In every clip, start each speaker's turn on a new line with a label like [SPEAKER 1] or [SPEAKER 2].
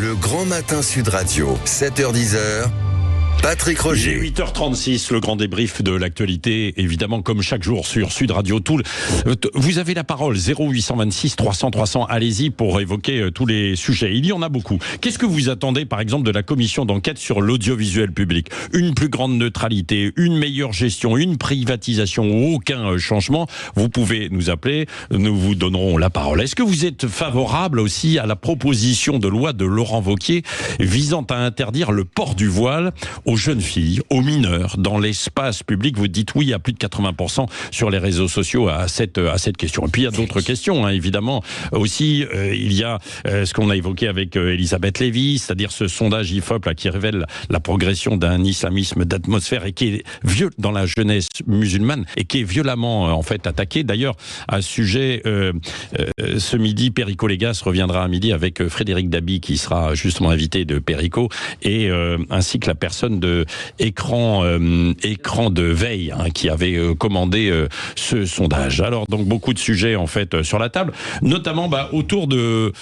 [SPEAKER 1] Le Grand Matin Sud Radio, 7h-10h. Patrick Roger.
[SPEAKER 2] 8h36, le grand débrief de l'actualité, évidemment, comme chaque jour sur Sud Radio. Vous avez la parole, 0826 300 300, allez-y pour évoquer tous les sujets. Il y en a beaucoup. Qu'est-ce que vous attendez, par exemple, de la commission d'enquête sur l'audiovisuel public? Une plus grande neutralité, une meilleure gestion, une privatisation ou aucun changement? Vous pouvez nous appeler, nous vous donnerons la parole. Est-ce que vous êtes favorable aussi à la proposition de loi de Laurent Wauquiez visant à interdire le port du voile aux jeunes filles, aux mineurs, dans l'espace public? Vous dites oui à plus de 80% sur les réseaux sociaux à cette question. Et puis il y a d'autres questions, hein, évidemment. Aussi, il y a ce qu'on a évoqué avec Elisabeth Lévy, c'est-à-dire ce sondage IFOP là, qui révèle la progression d'un islamisme d'atmosphère et qui est vieux dans la jeunesse musulmane et qui est violemment en fait attaqué. D'ailleurs, à ce sujet, ce midi, Perico Légas reviendra à midi avec Frédéric Dabi qui sera justement invité de Perico et ainsi que la personne de écran de veille hein, qui avait commandé ce sondage. Alors donc beaucoup de sujets en fait sur la table, notamment autour de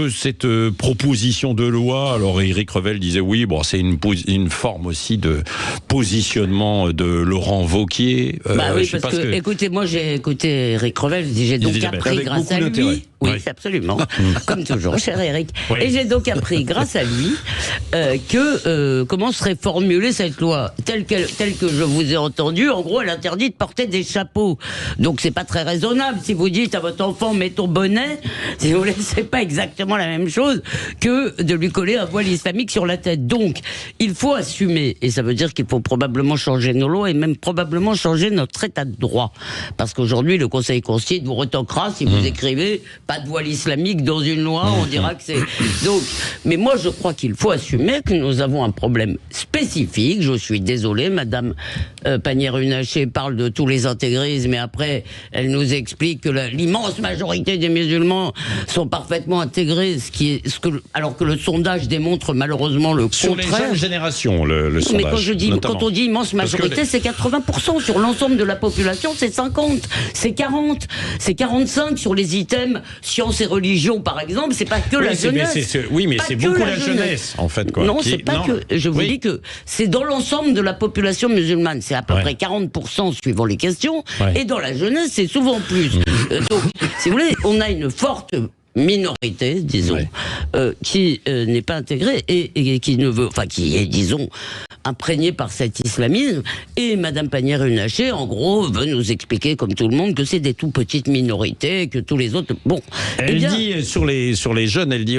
[SPEAKER 2] cette proposition de loi. Alors Éric Revel disait oui, bon c'est une forme aussi de positionnement de Laurent Wauquiez.
[SPEAKER 3] Oui, parce que écoutez, moi j'ai écouté Éric Revel, j'ai donc appris grâce à lui. Oui, absolument, comme toujours, cher Éric. Oui. Et j'ai donc appris grâce à lui comment serait formulée cette loi telle que je vous ai entendu. En gros, elle interdit de porter des chapeaux. Donc c'est pas très raisonnable si vous dites à votre enfant mets ton bonnet. Si vous voulez, c'est pas exactement la même chose que de lui coller un voile islamique sur la tête. Donc, il faut assumer, et ça veut dire qu'il faut probablement changer nos lois et même probablement changer notre état de droit. Parce qu'aujourd'hui, le Conseil constitutionnel vous retoquera si vous écrivez pas de voile islamique dans une loi, on dira que c'est... Donc, mais moi, je crois qu'il faut assumer que nous avons un problème spécifique. Je suis désolé, Madame Pannier-Runacher parle de tous les intégrismes, mais après, elle nous explique que l'immense majorité des musulmans sont parfaitement intégrés, alors que le sondage démontre malheureusement le contraire.
[SPEAKER 2] Sur les jeunes générations, le sondage.
[SPEAKER 3] Mais quand on dit immense majorité, c'est 80%. Sur l'ensemble de la population, c'est 50, c'est 40, c'est 45 sur les items sciences et religion, par exemple. C'est pas que la jeunesse.
[SPEAKER 2] Mais c'est beaucoup la jeunesse, en fait. Quoi.
[SPEAKER 3] Non, c'est pas que... Je vous dis que c'est dans l'ensemble de la population musulmane. C'est à peu près 40% suivant les questions. Et dans la jeunesse, c'est souvent plus. Donc, si vous voulez, on a une forte minorité, disons, qui n'est pas intégrée et qui ne veut, enfin qui est, disons, imprégnée par cet islamisme. Et Madame Pannier-Runacher, en gros, veut nous expliquer, comme tout le monde, que c'est des tout petites minorités, que tous les autres... Bon.
[SPEAKER 2] Elle dit, sur les jeunes, elle dit,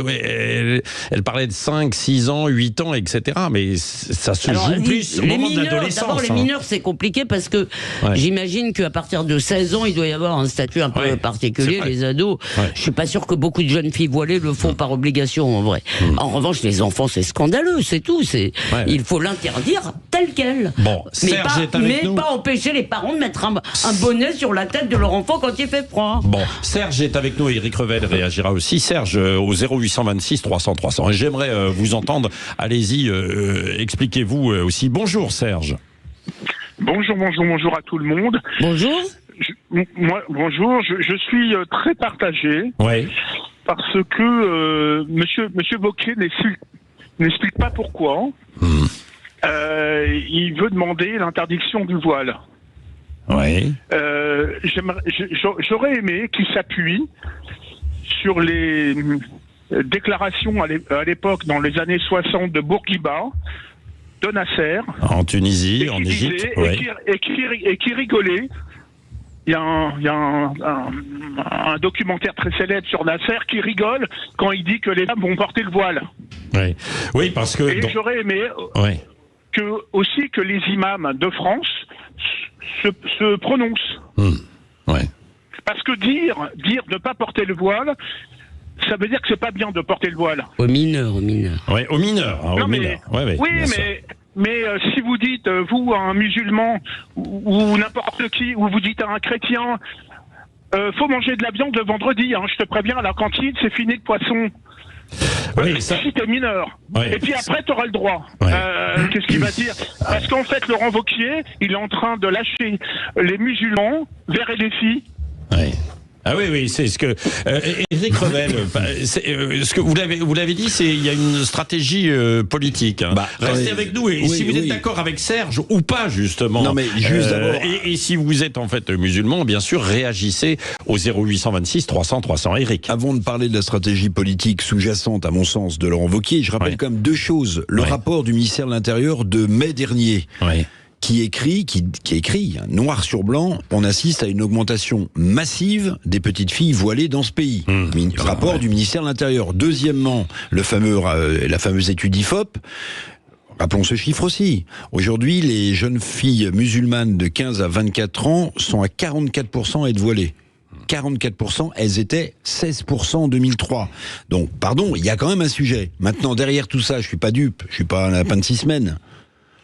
[SPEAKER 2] elle parlait de 5, 6 ans, 8 ans, etc. Mais ça se joue plus au moment de l'adolescence.
[SPEAKER 3] D'abord, les mineurs, c'est compliqué parce que j'imagine qu'à partir de 16 ans, il doit y avoir un statut un peu particulier. Les ados, je suis pas sûr que beaucoup de jeunes filles voilées le font par obligation, en vrai. En revanche, les enfants, c'est scandaleux, c'est tout. Il faut l'interdire tel quel.
[SPEAKER 2] Bon,
[SPEAKER 3] mais pas empêcher les parents de mettre un bonnet sur la tête de leur enfant quand il fait froid.
[SPEAKER 2] Bon, Serge est avec nous, Éric Revel réagira aussi. Serge, au 0826 300 300. Et j'aimerais vous entendre. Allez-y, expliquez-vous aussi. Bonjour Serge.
[SPEAKER 4] Bonjour à tout le monde.
[SPEAKER 3] Bonjour.
[SPEAKER 4] Bonjour, je suis très partagé parce que Monsieur Wauquiez n'explique pas pourquoi. Il veut demander l'interdiction du voile. J'aurais aimé qu'il s'appuie sur les déclarations à l'époque, dans les années 60, de Bourguiba, de Nasser,
[SPEAKER 2] en Tunisie, en Égypte,
[SPEAKER 4] et qui rigolait. Il y a un documentaire très célèbre sur Nasser qui rigole quand il dit que les femmes vont porter le voile.
[SPEAKER 2] Oui, parce que...
[SPEAKER 4] Et j'aurais aimé aussi que les imams de France se prononcent. Parce que dire ne pas porter le voile, ça veut dire que c'est pas bien de porter le voile.
[SPEAKER 3] Aux mineurs.
[SPEAKER 2] Oui, aux mineurs.
[SPEAKER 4] Mais si vous dites, vous, à un musulman, ou n'importe qui, ou vous dites à un chrétien, faut manger de la viande le vendredi, je te préviens, à la cantine, c'est fini le poisson. Si t'es mineur. Et puis après, t'auras le droit. Qu'est-ce qu'il va dire? Parce qu'en fait, Laurent Wauquiez, il est en train de lâcher les musulmans vers les filles.
[SPEAKER 2] Ah oui, c'est ce que Éric Revel, ce que vous l'avez dit, il y a une stratégie politique. Hein. Restez avec nous et si vous êtes d'accord avec Serge ou pas justement.
[SPEAKER 5] Non mais juste d'abord.
[SPEAKER 2] Et si vous êtes en fait musulman, bien sûr, réagissez au 0826 300 300. Éric.
[SPEAKER 5] Avant de parler de la stratégie politique sous-jacente, à mon sens, de Laurent Wauquiez, je rappelle quand même deux choses. Le rapport du ministère de l'Intérieur de mai dernier. Qui écrit, noir sur blanc, on assiste à une augmentation massive des petites filles voilées dans ce pays. Rapport du ministère de l'Intérieur. Deuxièmement, la fameuse étude IFOP. Rappelons ce chiffre aussi. Aujourd'hui, les jeunes filles musulmanes de 15 à 24 ans sont à 44% à être voilées. 44%, elles étaient 16% en 2003. Donc, pardon, il y a quand même un sujet. Maintenant, derrière tout ça, je suis pas dupe, je suis pas un lapin de 6 semaines.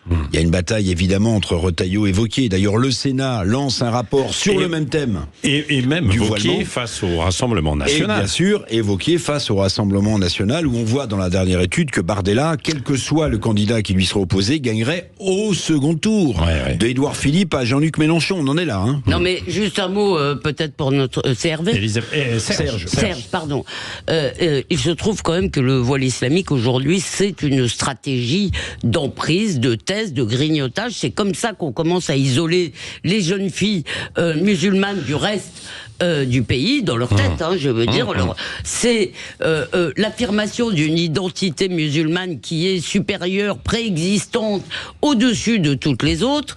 [SPEAKER 5] Il y a une bataille évidemment entre Retailleau et Wauquiez. D'ailleurs, le Sénat lance un rapport sur le même thème.
[SPEAKER 2] Et même Wauquiez face au Rassemblement National.
[SPEAKER 5] Et bien sûr, Wauquiez face au Rassemblement National, où on voit dans la dernière étude que Bardella, quel que soit le candidat qui lui sera opposé, gagnerait au second tour. De Édouard Philippe à Jean-Luc Mélenchon, on en est là. Hein.
[SPEAKER 3] Non mais juste un mot peut-être pour notre
[SPEAKER 2] Serge,
[SPEAKER 3] pardon. Il se trouve quand même que le voile islamique aujourd'hui, c'est une stratégie d'emprise, de de grignotage. C'est comme ça qu'on commence à isoler les jeunes filles musulmanes du reste du pays, dans leur tête, hein, je veux dire. C'est l'affirmation d'une identité musulmane qui est supérieure, préexistante, au-dessus de toutes les autres.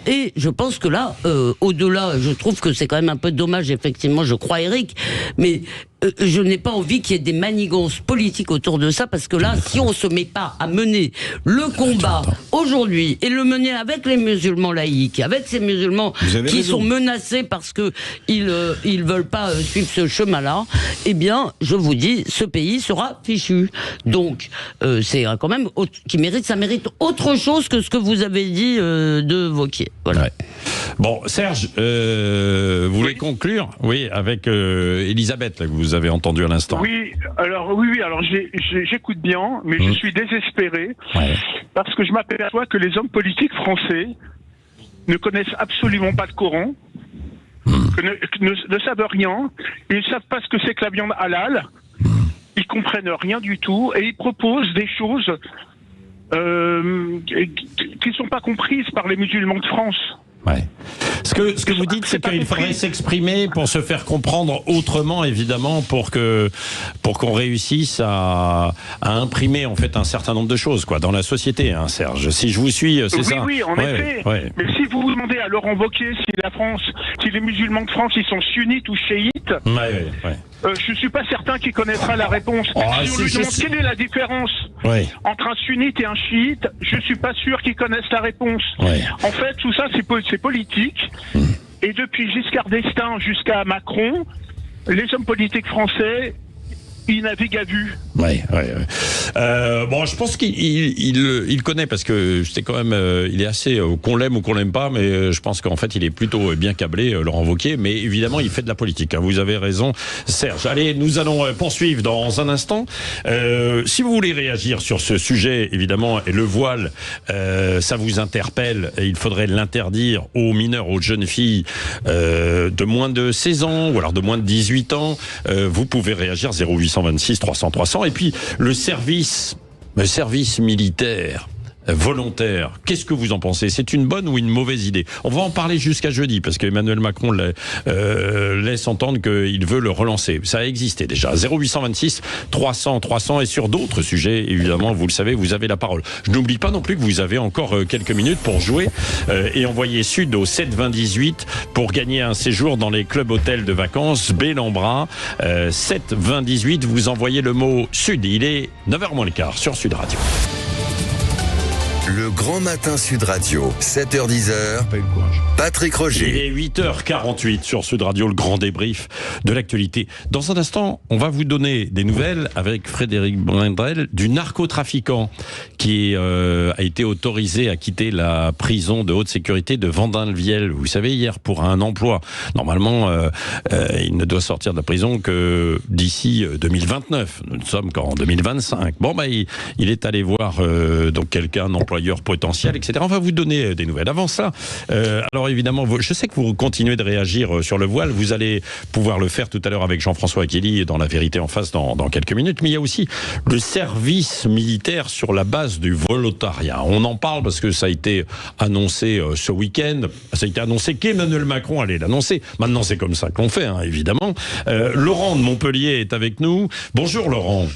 [SPEAKER 3] Et je pense que là, au-delà, je trouve que c'est quand même un peu dommage, effectivement, je crois, Éric, mais je n'ai pas envie qu'il y ait des manigances politiques autour de ça, parce que là, si on se met pas à mener le combat aujourd'hui, et le mener avec les musulmans laïcs, avec ces musulmans qui sont menacés parce que ils veulent pas suivre ce chemin-là, eh bien, je vous dis, ce pays sera fichu. Donc, c'est quand même ça mérite autre chose que ce que vous avez dit de Wauquiez. Voilà.
[SPEAKER 2] Ouais. Bon, Serge, vous voulez conclure, oui, avec Elisabeth, là, que vous avez entendu à l'instant.
[SPEAKER 4] Oui, alors j'écoute bien, mais je suis désespéré parce que je m'aperçois que les hommes politiques français ne connaissent absolument pas le Coran, ne savent rien, ils ne savent pas ce que c'est que la viande halal, ils comprennent rien du tout et ils proposent des choses qui ne sont pas comprises par les musulmans de France.
[SPEAKER 2] Ouais. Ce que vous dites, c'est qu'il faudrait s'exprimer pour se faire comprendre autrement, évidemment, pour qu'on réussisse à imprimer en fait un certain nombre de choses, quoi, dans la société, hein, Serge. Si je vous suis, c'est ça.
[SPEAKER 4] Oui, en effet. Ouais. Mais si vous demandez à Laurent Wauquiez si les musulmans de France, ils sont sunnites ou chiites, je suis pas certain qu'il connaîtra la réponse. Si on lui demande quelle est la différence entre un sunnite et un chiite, je suis pas sûr qu'ils connaissent la réponse. En fait, tout ça, c'est politique. Et depuis Giscard d'Estaing jusqu'à Macron, les hommes politiques français, ils naviguent à vue.
[SPEAKER 2] Bon, je pense qu'il connaît, parce que c'est quand même, il est assez, qu'on l'aime ou qu'on l'aime pas, mais je pense qu'en fait il est plutôt bien câblé, Laurent Wauquiez, mais évidemment il fait de la politique, hein, vous avez raison, Serge. Allez, nous allons poursuivre dans un instant. Si vous voulez réagir sur ce sujet, évidemment, et le voile, ça vous interpelle, et il faudrait l'interdire aux mineurs, aux jeunes filles de moins de 16 ans, ou alors de moins de 18 ans, vous pouvez réagir 0826 300 300, et puis le service militaire volontaire, qu'est-ce que vous en pensez? C'est une bonne ou une mauvaise idée? On va en parler jusqu'à jeudi, parce qu'Emmanuel Macron laisse entendre qu'il veut le relancer. Ça a existé déjà. 0826 300 300, et sur d'autres sujets, évidemment, vous le savez, vous avez la parole. Je n'oublie pas non plus que vous avez encore quelques minutes pour jouer et envoyer Sud au 7 20 18 pour gagner un séjour dans les clubs hôtels de vacances Bellambra. 7 20 18, vous envoyez le mot Sud. Il est 9h moins le quart sur Sud Radio.
[SPEAKER 1] Le Grand Matin Sud Radio, 7h-10h, Patrick Roger.
[SPEAKER 2] Il est 8h48 sur Sud Radio, le grand débrief de l'actualité. Dans un instant, on va vous donner des nouvelles avec Frédéric Brendel du narcotrafiquant qui a été autorisé à quitter la prison de haute sécurité de Vendin-le-Viel. Vous savez, hier, pour un emploi. Normalement, il ne doit sortir de la prison que d'ici 2029. Nous ne sommes qu'en 2025. Bon, il est allé voir donc quelqu'un, un emploi employeurs potentiels, etc. On va vous donner des nouvelles. Avant ça, alors évidemment, je sais que vous continuez de réagir sur le voile. Vous allez pouvoir le faire tout à l'heure avec Jean-François Kelly dans La Vérité en face dans quelques minutes. Mais il y a aussi le service militaire sur la base du volontariat. On en parle parce que ça a été annoncé ce week-end. Ça a été annoncé qu'Emmanuel Macron allait l'annoncer. Maintenant, c'est comme ça qu'on fait, hein, évidemment. Laurent de Montpellier est avec nous. Bonjour Laurent.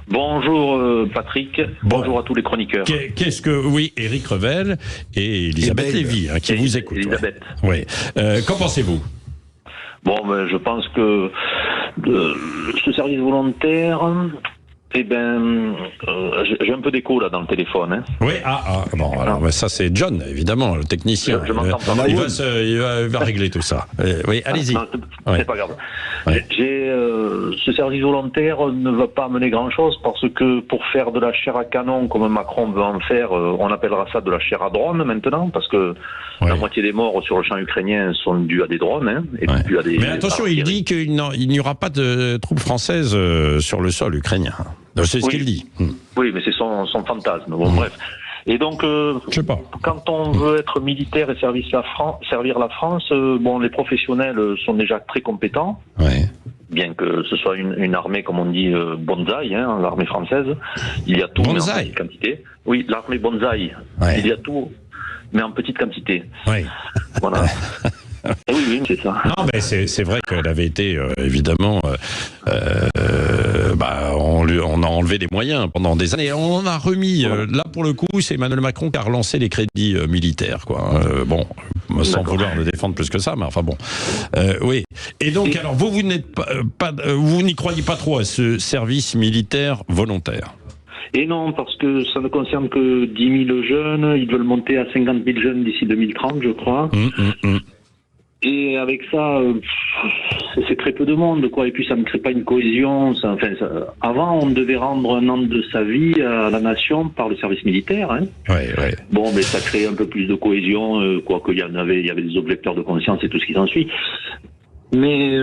[SPEAKER 6] Bonjour Patrick, bonjour à tous les chroniqueurs.
[SPEAKER 2] Qu'est-ce que... Oui, Éric Revel et Elisabeth Lévy, hein, qui vous écoutent.
[SPEAKER 6] Elisabeth.
[SPEAKER 2] Ouais. Qu'en pensez-vous?
[SPEAKER 6] Bon, ben, je pense que ce service volontaire... Eh ben, j'ai un peu d'écho là dans le téléphone. Hein.
[SPEAKER 2] Oui, bon, alors ça c'est John, évidemment, le technicien.
[SPEAKER 6] Je m'entends pas.
[SPEAKER 2] Il va régler tout ça. Oui, allez-y.
[SPEAKER 6] C'est pas grave. Ouais. Ce service volontaire ne va pas amener grand-chose parce que pour faire de la chair à canon comme Macron veut en faire, on appellera ça de la chair à drone maintenant parce que la moitié des morts sur le champ ukrainien sont dus à des drones. Hein, et plus à des,
[SPEAKER 2] mais attention, il dit qu'il n'y aura pas de troupes françaises sur le sol ukrainien. C'est ce qu'il dit.
[SPEAKER 6] Oui, mais c'est son fantasme. Bon, bref. Et donc,
[SPEAKER 2] je sais pas.
[SPEAKER 6] Quand on veut être militaire et servir la France, bon, les professionnels sont déjà très compétents.
[SPEAKER 2] Ouais.
[SPEAKER 6] Bien que ce soit une armée, comme on dit, bonsaï, hein, l'armée française. Il y a tout, mais en petite quantité. Oui, l'armée bonsaï. Ouais. Il y a tout, mais en petite quantité. Oui. Voilà. Oui, c'est ça.
[SPEAKER 2] Non, mais c'est vrai qu'elle avait été, évidemment, on a enlevé des moyens pendant des années. On a remis, là pour le coup, c'est Emmanuel Macron qui a relancé les crédits militaires, quoi. Bon, sans vouloir le défendre plus que ça, mais enfin bon. Oui. Et donc, alors, vous n'êtes vous n'y croyez pas trop à ce service militaire volontaire?
[SPEAKER 6] Et non, parce que ça ne concerne que 10 000 jeunes. Ils veulent monter à 50 000 jeunes d'ici 2030, je crois. Et avec ça, c'est très peu de monde, quoi. Et puis ça ne crée pas une cohésion. Avant, on devait rendre un an de sa vie à la nation par le service militaire. Hein.
[SPEAKER 2] Ouais.
[SPEAKER 6] Bon, mais ça crée un peu plus de cohésion, quoique il y avait des objecteurs de conscience et tout ce qui s'ensuit. Mais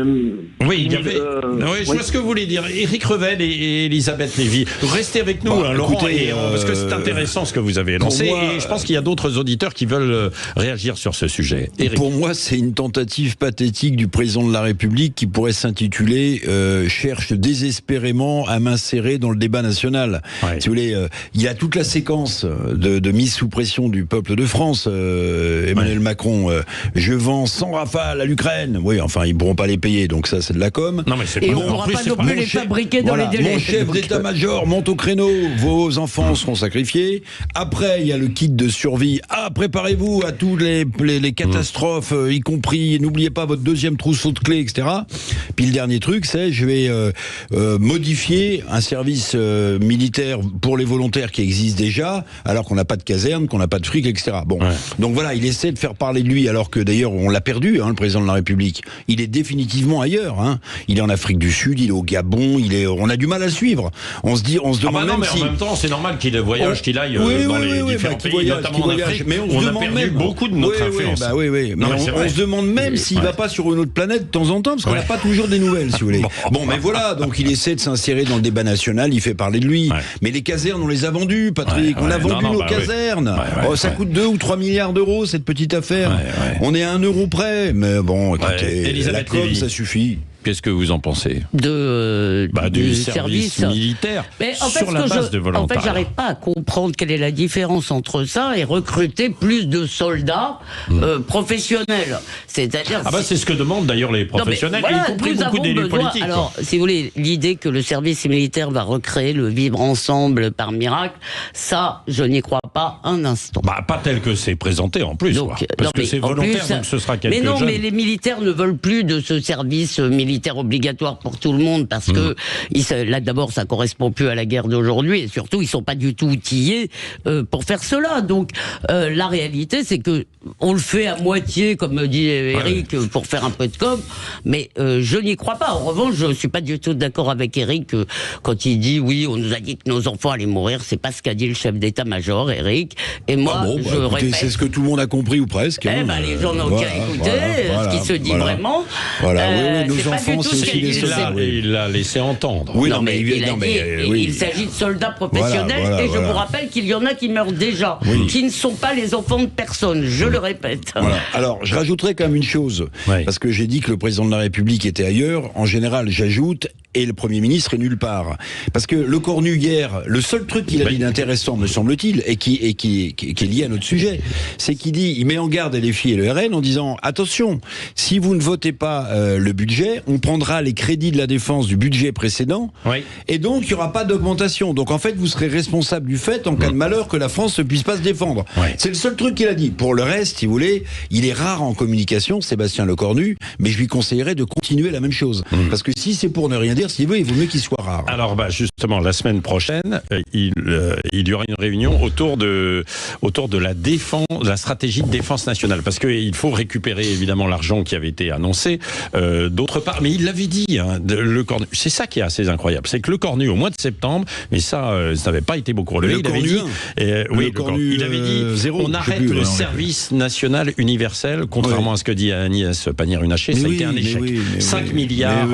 [SPEAKER 2] oui, il y avait. Je vois ce que vous voulez dire. Éric Revel et Elisabeth Lévy, restez avec nous, Laurent, parce que c'est intéressant ce que vous avez lancé. Et je pense qu'il y a d'autres auditeurs qui veulent réagir sur ce sujet. Éric.
[SPEAKER 5] Pour moi, c'est une tentative pathétique du président de la République qui pourrait s'intituler cherche désespérément à m'insérer dans le débat national. Si vous voulez, il y a toute la séquence de mise sous pression du peuple de France. Emmanuel Macron, je vends 100 rafales à l'Ukraine. Oui, enfin, ils ne pourront pas les payer, donc ça c'est de la com.
[SPEAKER 2] Non, mais c'est
[SPEAKER 3] et on ne pourra pas non plus les fabriquer dans les délais.
[SPEAKER 5] Mon chef d'état-major monte au créneau, vos enfants seront sacrifiés. Après, il y a le kit de survie. Préparez-vous à toutes les catastrophes, y compris, n'oubliez pas votre deuxième trousseau de clés, etc. Puis le dernier truc, c'est je vais modifier un service militaire pour les volontaires qui existe déjà, alors qu'on n'a pas de caserne, qu'on n'a pas de fric, etc. Bon, donc voilà, il essaie de faire parler de lui, alors que d'ailleurs on l'a perdu, le président de la République. Il est définitivement ailleurs. Il est en Afrique du Sud, il est au Gabon, on a du mal à le suivre. On se demande même si...
[SPEAKER 2] En même temps, c'est normal qu'il voyage, qu'il aille dans les différents pays, notamment en Afrique. Mais on a perdu beaucoup de notre influence.
[SPEAKER 5] Mais on se demande même s'il ne va pas sur une autre planète de temps en temps, parce qu'on n'a pas toujours des nouvelles, si vous voulez. Bon, mais voilà, donc il essaie de s'insérer dans le débat national, il fait parler de lui. Mais les casernes, on les a vendues, Patrick. On a vendu nos casernes. Ça coûte 2 ou 3 milliards d'euros, cette petite affaire. On est à 1 euro près. Mais bon, écoutez, la com, ça suffit.
[SPEAKER 2] Qu'est-ce que vous en pensez
[SPEAKER 3] du service
[SPEAKER 2] militaire sur la base de volontariat?
[SPEAKER 3] En fait, j'arrive pas à comprendre quelle est la différence entre ça et recruter plus de soldats professionnels. C'est-à-dire
[SPEAKER 2] c'est ce que demandent d'ailleurs les professionnels, y compris beaucoup d'élus politiques.
[SPEAKER 3] Alors, si vous voulez, l'idée que le service militaire va recréer le vivre ensemble par miracle, ça, je n'y crois pas un instant.
[SPEAKER 2] Pas tel que c'est présenté en plus, parce que c'est volontaire, donc ce sera quelques jeunes.
[SPEAKER 3] Mais les militaires ne veulent plus de ce service militaire obligatoire pour tout le monde parce que là d'abord ça correspond plus à la guerre d'aujourd'hui et surtout ils sont pas du tout outillés pour faire cela. Donc la réalité c'est que on le fait à moitié comme dit Éric pour faire un peu de com, mais je n'y crois pas. En revanche, je suis pas du tout d'accord avec Éric quand il dit oui, on nous a dit que nos enfants allaient mourir. C'est pas ce qu'a dit le chef d'état-major, Éric. Et moi, je répète,
[SPEAKER 5] c'est ce que tout le monde a compris ou presque.
[SPEAKER 3] Les gens n'ont qu'à écouter ce qui se dit vraiment.
[SPEAKER 5] Voilà, nos enfants enfants, c'est aussi des soldats.
[SPEAKER 2] Il l'a laissé entendre.
[SPEAKER 3] Oui, non, mais il s'agit de soldats professionnels, et je vous rappelle qu'il y en a qui meurent déjà, qui ne sont pas les enfants de personne, je le répète.
[SPEAKER 5] Voilà. Alors, je rajouterais quand même une chose, parce que j'ai dit que le président de la République était ailleurs. En général, j'ajoute, et le Premier ministre est nulle part. Parce que le Cornu, hier, le seul truc qu'il a dit d'intéressant, me semble-t-il, et qui est lié à notre sujet, c'est qu'il dit, il met en garde LFI et le RN en disant, attention, si vous ne votez pas le budget, on prendra les crédits de la défense du budget précédent, et donc il n'y aura pas d'augmentation. Donc en fait, vous serez responsable du fait, en cas de malheur, que la France ne puisse pas se défendre. C'est le seul truc qu'il a dit. Pour le reste, si vous voulez, il est rare en communication, Sébastien Lecornu, mais je lui conseillerais de continuer la même chose. Parce que si c'est pour ne rien dire, s'il veut, il vaut mieux qu'il soit rare.
[SPEAKER 2] Alors, justement, la semaine prochaine, il y aura une réunion autour de la défense, la stratégie de défense nationale, parce qu'il faut récupérer évidemment l'argent qui avait été annoncé d'autre part. Mais il l'avait dit, le Cornu. C'est ça qui est assez incroyable, c'est que le Cornu au mois de septembre, mais ça n'avait pas été beaucoup relevé. Il avait dit, on arrête le service national universel, contrairement à ce que dit Agnès Pannier-Runacher, ça a été un échec. 5 milliards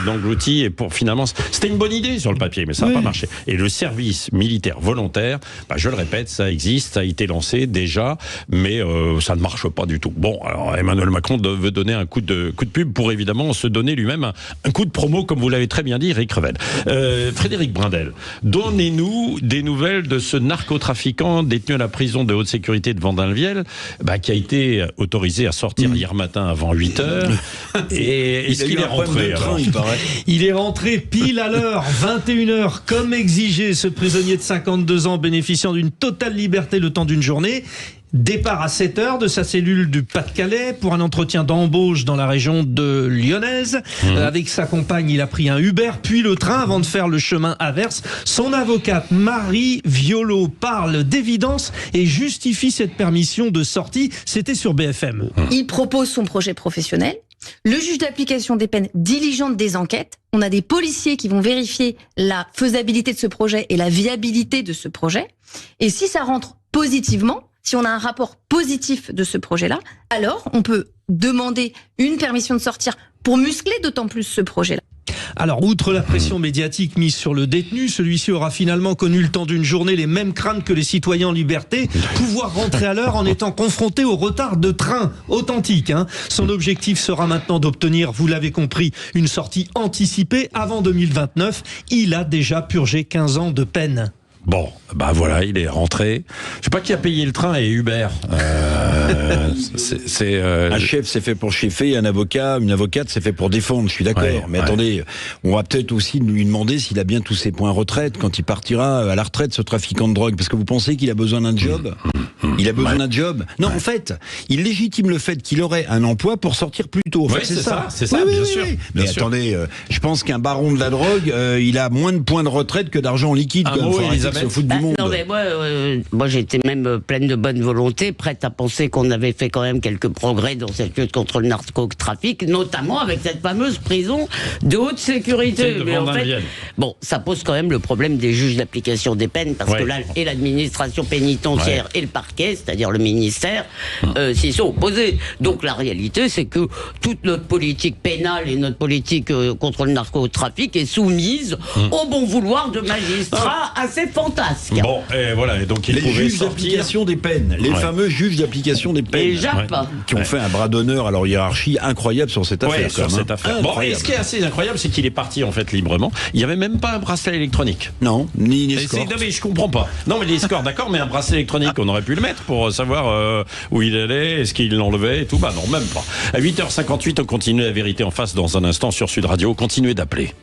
[SPEAKER 2] d'engloutis. Et pour finalement, c'était une bonne idée sur le papier, mais ça n'a pas marché. Et le service militaire volontaire, je le répète, ça existe, ça a été lancé déjà, mais ça ne marche pas du tout. Bon, alors Emmanuel Macron veut donner un coup de pub pour évidemment se donner lui-même un coup de promo, comme vous l'avez très bien dit, Eric Revel. Frédéric Brindel, donnez-nous des nouvelles de ce narcotrafiquant détenu à la prison de haute sécurité de Vendin-le-Viel, qui a été autorisé à sortir hier matin avant 8h. Et est-ce qu'il est rentré
[SPEAKER 7] Il est rentré pile à l'heure, 21h, comme exigé. Ce prisonnier de 52 ans bénéficiant d'une totale liberté le temps d'une journée. Départ à 7h de sa cellule du Pas-de-Calais pour un entretien d'embauche dans la région de Lyonnaise. Avec sa compagne, il a pris un Uber, puis le train avant de faire le chemin inverse. Son avocate Marie Violo parle d'évidence et justifie cette permission de sortie. C'était sur BFM.
[SPEAKER 8] Il propose son projet professionnel. Le juge d'application des peines diligente des enquêtes. On a des policiers qui vont vérifier la faisabilité de ce projet et la viabilité de ce projet. Et si ça rentre positivement, si on a un rapport positif de ce projet-là, alors on peut demander une permission de sortir pour muscler d'autant plus ce projet-là.
[SPEAKER 7] Alors, outre la pression médiatique mise sur le détenu, celui-ci aura finalement connu le temps d'une journée les mêmes craintes que les citoyens en liberté, pouvoir rentrer à l'heure en étant confronté au retard de train authentique. Son objectif sera maintenant d'obtenir, vous l'avez compris, une sortie anticipée avant 2029. Il a déjà purgé 15 ans de peine.
[SPEAKER 2] Bon, voilà, il est rentré. Je sais pas qui a payé le train et Uber.
[SPEAKER 5] Un chef, c'est fait pour cheffer, une avocate, c'est fait pour défendre, je suis d'accord. Mais attendez, on va peut-être aussi lui demander s'il a bien tous ses points retraite quand il partira à la retraite, ce trafiquant de drogue. Parce que vous pensez qu'il a besoin d'un job ? Il a besoin d'un job ? Non, en fait, il légitime le fait qu'il aurait un emploi pour sortir plus tôt. En fait,
[SPEAKER 2] c'est ça, bien sûr.
[SPEAKER 5] Mais attendez, je pense qu'un baron de la drogue, il a moins de points de retraite que d'argent liquide. Se fout du monde.
[SPEAKER 3] Non mais moi j'étais même pleine de bonne volonté, prête à penser qu'on avait fait quand même quelques progrès dans cette lutte contre le narcotrafic, notamment avec cette fameuse prison de haute sécurité. Mais en fait, ça pose quand même le problème des juges d'application des peines, parce que là, et l'administration pénitentiaire et le parquet, c'est-à-dire le ministère, s'y sont opposés. Donc la réalité, c'est que toute notre politique pénale et notre politique contre le narcotrafic est soumise au bon vouloir de magistrats assez fantasques.
[SPEAKER 2] Bon, et voilà, et donc il
[SPEAKER 5] les
[SPEAKER 2] pouvait
[SPEAKER 5] juges d'application des peines, les fameux juges d'application des peines, qui ont fait un bras d'honneur à leur hiérarchie incroyable sur cette affaire.
[SPEAKER 2] Bon, et ce qui est assez incroyable, c'est qu'il est parti en fait librement. Il n'y avait même pas un bracelet électronique.
[SPEAKER 5] Non, ni une escorte.
[SPEAKER 2] Non, mais je comprends pas. Non, mais l'escorte, d'accord, mais un bracelet électronique, on aurait pu le mettre pour savoir où il allait, est-ce qu'il l'enlevait et tout. Non, même pas. À 8h58, on continue La Vérité en face dans un instant sur Sud Radio. Continuez d'appeler.